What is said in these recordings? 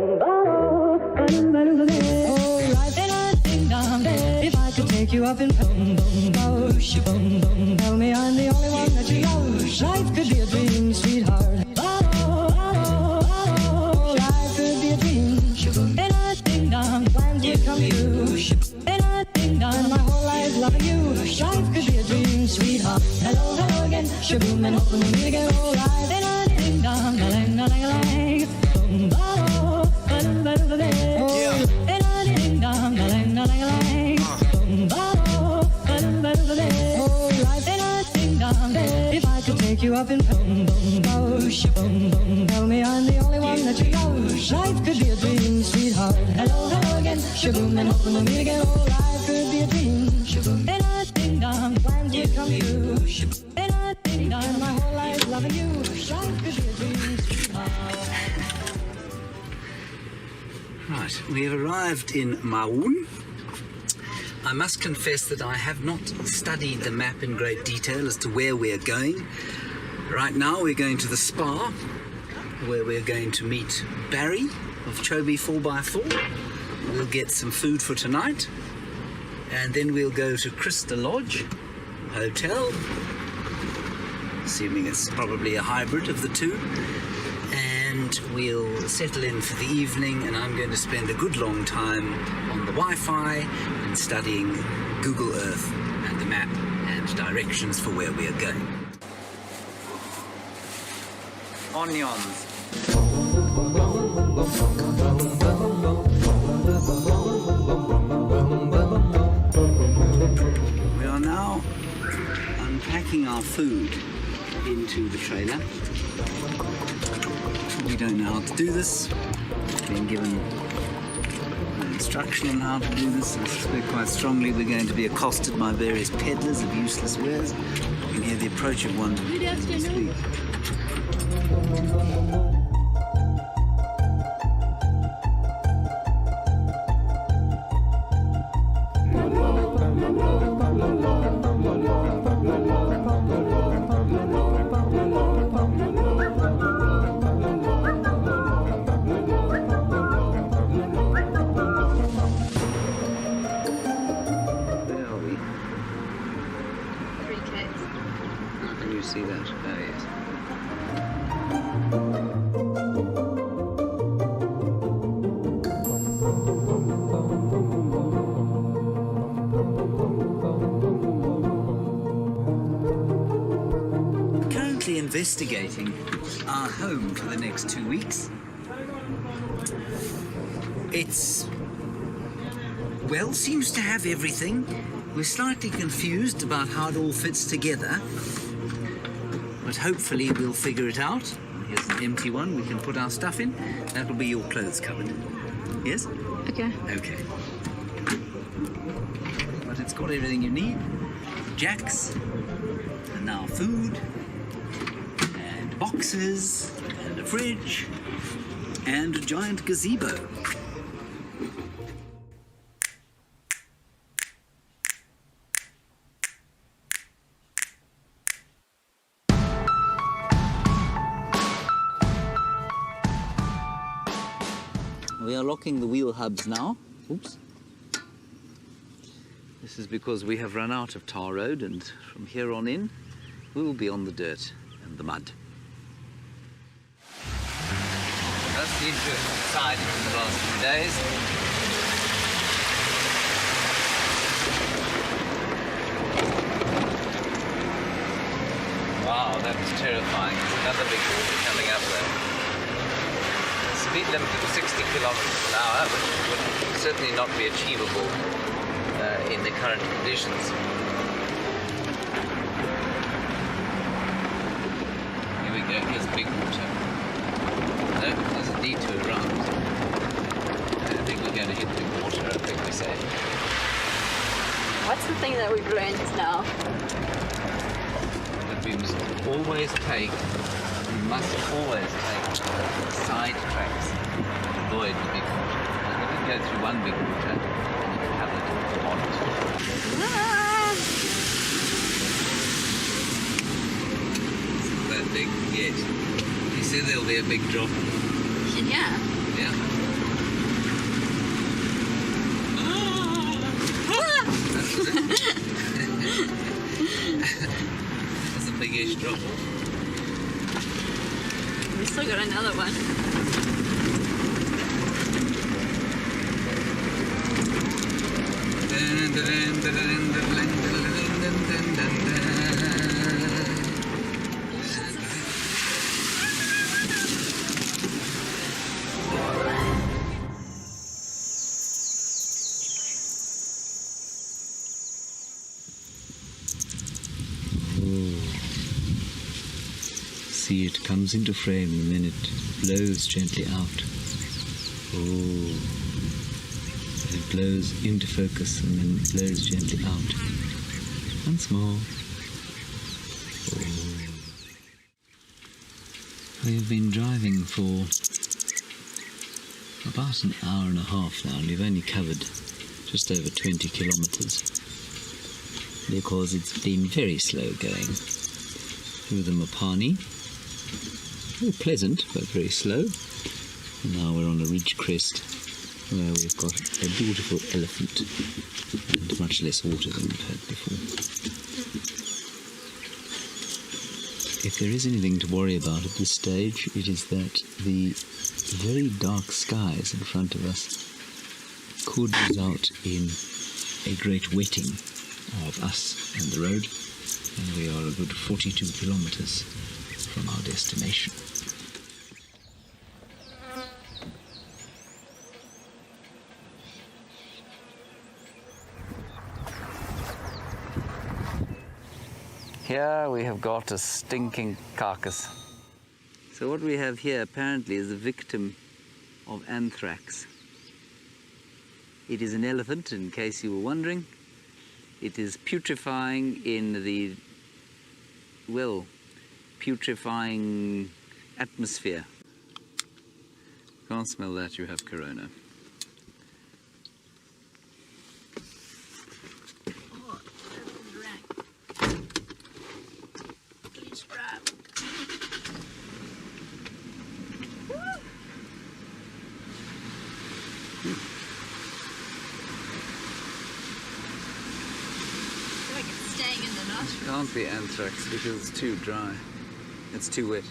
If I could take you up in tell me I'm the only one that you love. Life could be a dream, sweetheart. Life could be a dream. Plans would come true. And my whole life loving you. Life could be a dream, sweetheart. Hello, hello again. Shaboom, and hoping we'll meet again. Oh, life. If I could take you up in tell me I'm the only one that you love. Life could be a dream, sweetheart. Hello, hello again. Shaboom, and hoping we'll meet again. Oh, life could be a dream. Plans would come true. And my whole life loving you. Life could be a dream, sweetheart. Right, we have arrived in Maun. I must confess that I have not studied the map in great detail as to where we are going. Right now we're going to the spa, where we're going to meet Barry of Chobe4x4. We'll get some food for tonight, and then we'll go to Crystal Lodge Hotel, assuming it's probably a hybrid of the two, and we'll settle in for the evening, and I'm going to spend a good long time on the Wi-Fi and studying Google Earth and the map and directions for where we are going. Onions. We are now unpacking our food into the trailer. We don't know how to do this. We've been given instruction on how to do this. I suspect quite strongly we're going to be accosted by various peddlers of useless wares. You can hear the approach of one as we speak. See that? Oh, yes. Currently investigating our home for the next 2 weeks. It's, well, seems to have everything. We're slightly confused about how it all fits together. But hopefully we'll figure it out. Here's an empty one we can put our stuff in. That'll be your clothes cupboard. Yes? Okay. Okay. But it's got everything you need. Jacks, and now food, and boxes, and a fridge, and a giant gazebo. We are locking the wheel hubs now. Oops. This is because we have run out of tar road, and from here on in, we will be on the dirt and the mud. That's the interesting side in the last few days. Wow, that was terrifying. There's another big water coming up there. Speed limit of 60 kilometers an hour, which would certainly not be achievable in the current conditions. Here we go, here's big water. No, there's a detour around. I think we're going to hit big water, I think we say. What's the thing that we've learned now? That we must always take side tracks to avoid the big water. We can go through one big water and you can have it on it. Isn't that big yet? You said there'll be a big drop. Yeah. Yeah. That's a big-ish drop. We still got another one. See, it comes into frame and then it blows gently out. Oh, it blows into focus and then it blows gently out. Once more. Oh. We've been driving for about an hour and a half now, and we've only covered just over 20 kilometers because it's been very slow going through the Mopani. Very pleasant, but very slow. And now we're on a ridge crest where we've got a beautiful elephant and much less water than we've had before. If there is anything to worry about at this stage, it is that the very dark skies in front of us could result in a great wetting of us and the road, and we are a good 42 kilometers from our destination. Here we have got a stinking carcass. So what we have here apparently is a victim of anthrax. It is an elephant, in case you were wondering. It is putrefying in the, well, putrefying atmosphere. Can't smell that, you have corona. Can't be anthrax because it's too dry. It's too wet.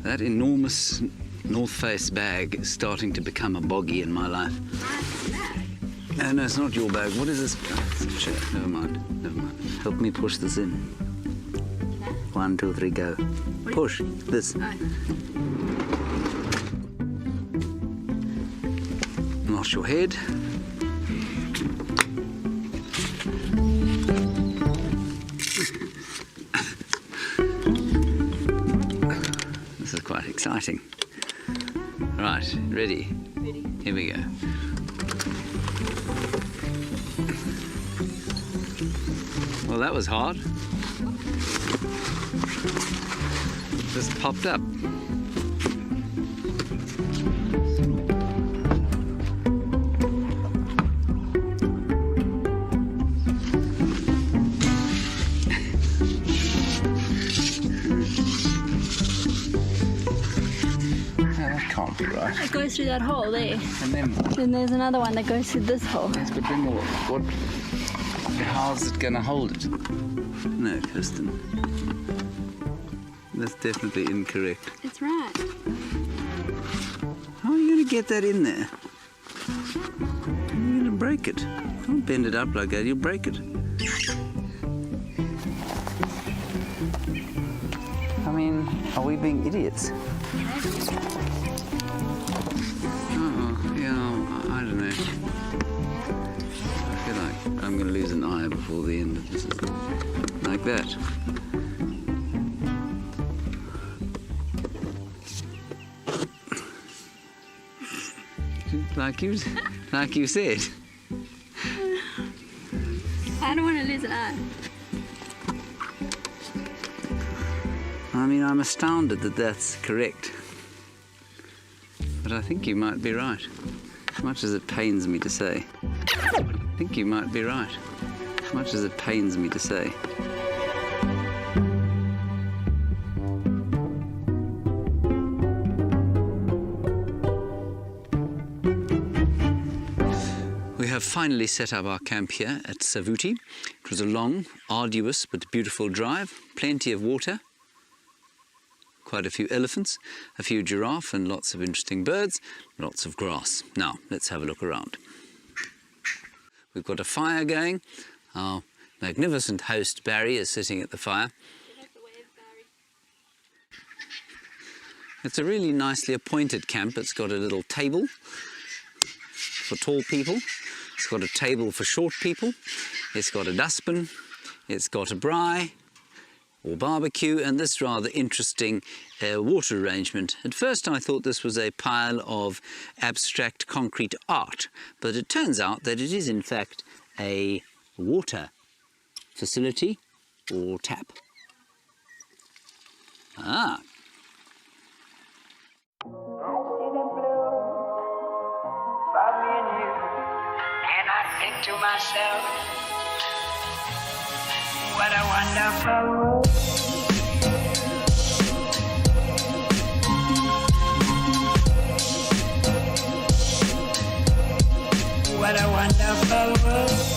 That enormous North Face bag is starting to become a boggy in my life. No, no, it's not your bag. What is this? Oh, it's a chair. Never mind. Never mind. Help me push this in. 1, 2, 3, go. Push this. Wash your head. This is quite exciting. Right, ready? Ready. Here we go. Well, that was hard. Just popped up. It goes through that hole there. And then what? Then there's another one that goes through this hole. Yes, but then what? How's it going to hold it? No, Kirsten. That's definitely incorrect. It's right. How are you going to get that in there? You're going to break it. Don't bend it up like that, you'll break it. I mean, are we being idiots? Oh, yeah, I don't know. I feel like before the end of this. Like that. Like you said. I don't want to lose an eye. I mean, I'm astounded that that's correct. But I think you might be right. As much as it pains me to say. I think you might be right. As much as it pains me to say. We have finally set up our camp here at Savuti. It was a long, arduous but beautiful drive. Plenty of water. Quite a few elephants, a few giraffe and lots of interesting birds, lots of grass. Now, let's have a look around. We've got a fire going. Our magnificent host Barry is sitting at the fire. It's a really nicely appointed camp. It's got a little table for tall people. It's got a table for short people. It's got a dustbin. It's got a braai or barbecue, and this rather interesting water arrangement. At first I thought this was a pile of abstract concrete art, but it turns out that it is in fact a water facility or tap. Ah. And I think to myself, what a wonderful world. What a wonderful world.